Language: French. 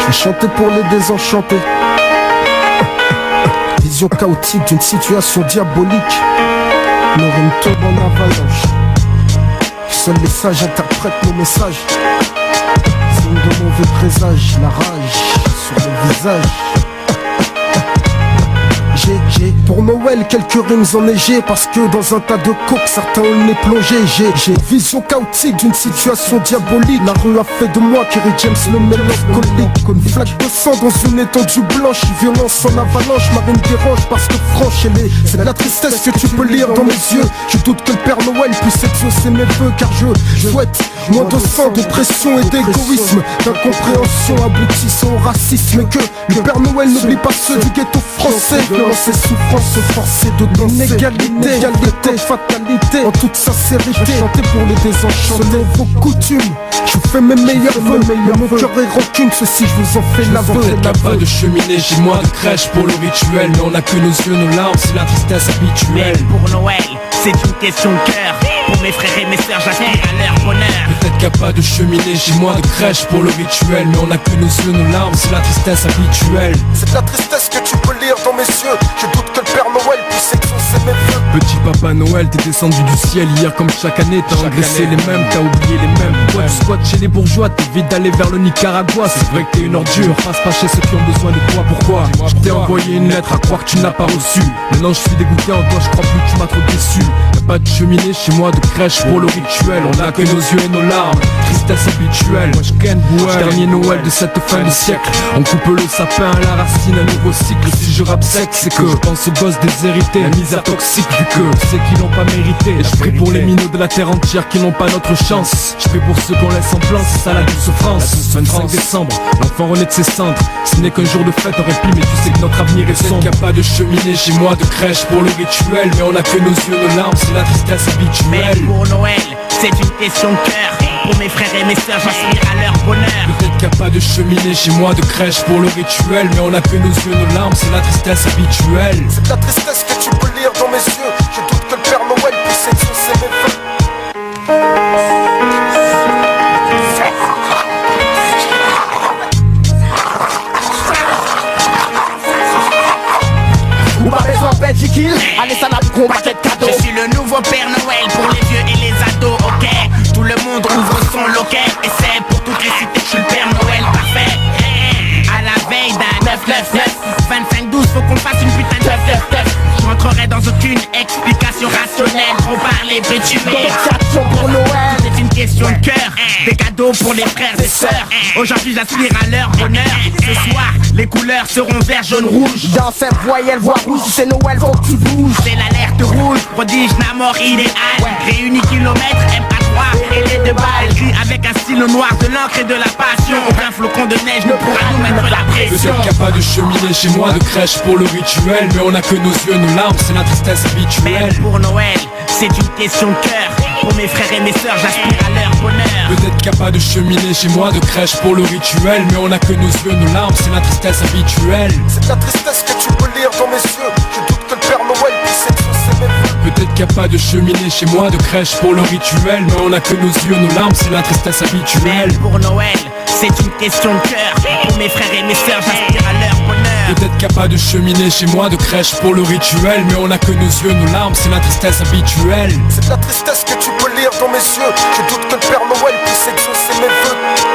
Je vais chanter pour les désenchantés. Vision chaotique d'une situation diabolique. Nos rimes tombent en avalanche. Seuls les sages interprètent nos messages. Signe de mauvais présage, la rage sur le visage. J'ai pour Noël quelques rimes enneigées, parce que dans un tas de coke certains ont le nez plongé. J'ai vision chaotique d'une situation diabolique. La rue a fait de moi Kerry James le mélancolique. Une flaque de sang dans une étendue blanche. Violence en avalanche, ma rime dérange parce que franche c'est de la tristesse que tu peux lire dans mes yeux. Je doute que le Père Noël puisse exaucer mes vœux, car je souhaite moins de sang, d'oppression et d'égoïsme, d'incompréhension aboutissant au racisme. Et que le Père Noël n'oublie pas ceux du ghetto français. Violence et souffrance forcée de danser. Inégalité, égalité, fatalité. En toute sincérité, chanter pour les désenchantés. Selon vos coutumes, je fais mes meilleurs vœux. Mon cœur est rancune, ceci je vous en fais l'aveu. Peut-être qu'il n'y a pas de cheminée chez moi, de crèche pour le rituel. Mais on a que nos yeux, nos larmes, c'est la tristesse habituelle. Pour Noël, c'est une question de cœur. Pour mes frères et mes sœurs, j'aspire à leur bonheur. Peut-être qu'il n'y a pas de cheminée chez moi, de crèche pour le rituel. Mais on a que nos yeux, nos larmes, c'est la tristesse habituelle. C'est de la tristesse que tu peux lire dans mes yeux. Je doute que le Père Noël puisse exaucer mes vœux. Petit Papa Noël, t'es descendu du ciel hier comme chaque année. T'as engraissé les mêmes, t'as oublié les mêmes. Toi tu squattes chez les bourgeois, t'évites d'aller vers le Nicaragua. C'est vrai que t'es une ordure, passe pas chez ceux qui ont besoin de toi. Pourquoi? Je t'ai envoyé une lettre à croire que tu n'as pas reçu. Maintenant je suis dégoûté en toi, je crois plus que tu m'as trop déçu. Y'a pas de cheminée chez moi, de crèche pour le rituel. On a que nos yeux et nos larmes, tristesse habituelle. Moi je ken bouelle, dernier Noël de cette fin de siècle. On coupe le sapin à la racine, un nouveau cycle. Si je rappe sec, c'est que je pense aux gosses déshérités, la misère toxique vu que je sais qu'ils n'ont pas mérité. Et je prie pour les minots de la terre entière qui n'ont pas notre chance. Je prie pour ceux qu'on laisse en plan, c'est ça la douce France. 25 décembre, l'enfant renaît de ses cendres. Ce n'est qu'un jour de fête en répit, mais tu sais que notre avenir est sombre. Qu'il n'y a pas de cheminée chez moi, de crèche pour le rituel. Mais on a que nos yeux, nos larmes, c'est la tristesse habituelle. Mais pour Noël, c'est une question de cœur. Pour mes frères et mes sœurs, j'aspire à leur bonheur. Peut-être qu'il n'y a pas de cheminée chez moi, de crèche pour le rituel. Mais on a que nos yeux, nos larmes, c'est la tristesse habituelle. C'est de la tristesse que tu peux lire dans mes yeux. Je doute que le Père Noël puisse exaucer mes vœux. Ou ma maison bête, j'ai kill. Allez, ça n'a plus qu'on paquet de cadeaux. Je suis le nouveau Père Noël pour les vieux et les ados, ok. Tout le monde ouvre son loquet. Et c'est pour toutes les cités, je suis le Père Noël parfait. À la veille d'un 9-9-9 25-12, faut qu'on fasse une putain de 9-9-9. Je rentrerai dans aucune explication rationnelle. Trop parler, peut tuer. Pour Noël, c'est une question de cœur. Des cadeaux pour les frères et sœurs. Aujourd'hui j'aspire à leur bonheur. Ce soir les couleurs seront vert, jaune, rouge. dans cette voyelle, voix rouge, c'est Noël, faut que tu bouges. C'est l'alerte rouge, prodige, Namor idéal. Réunis kilomètres, MP3 et les deux balles. Écrit avec un stylo noir, de l'encre et de la passion. Aucun flocon de neige ne pourra nous mettre la pression. Peut-être qu'il n'y a pas de cheminée chez moi, de crèche pour le rituel. Mais on a que nos yeux, nos larmes, c'est la tristesse habituelle. Mais pour Noël, c'est une question de cœur. Pour mes frères et mes sœurs, j'aspire à leur bonheur. Peut-être qu'il n'y a pas de cheminée chez moi, de crèche pour le rituel. Mais on a que nos yeux, nos larmes, c'est la tristesse habituelle. C'est de la tristesse que tu peux lire dans mes yeux. Je doute que le Père Noël puisse exaucer mes vœux. Peut-être qu'il n'y a pas de cheminée chez moi, de crèche pour le rituel. Mais on a que nos yeux, nos larmes, c'est la tristesse habituelle. Mais pour Noël, c'est une question de cœur. Pour mes frères et mes sœurs, j'aspire à leur bonheur. Peut-être qu'il n'y a pas de cheminée chez moi, de crèche pour le rituel. Mais on a que nos yeux, nos larmes, c'est la tristesse habituelle. C'est de la tristesse que tu peux lire dans mes yeux. Je doute que le Père Noël puisse exaucer mes vœux.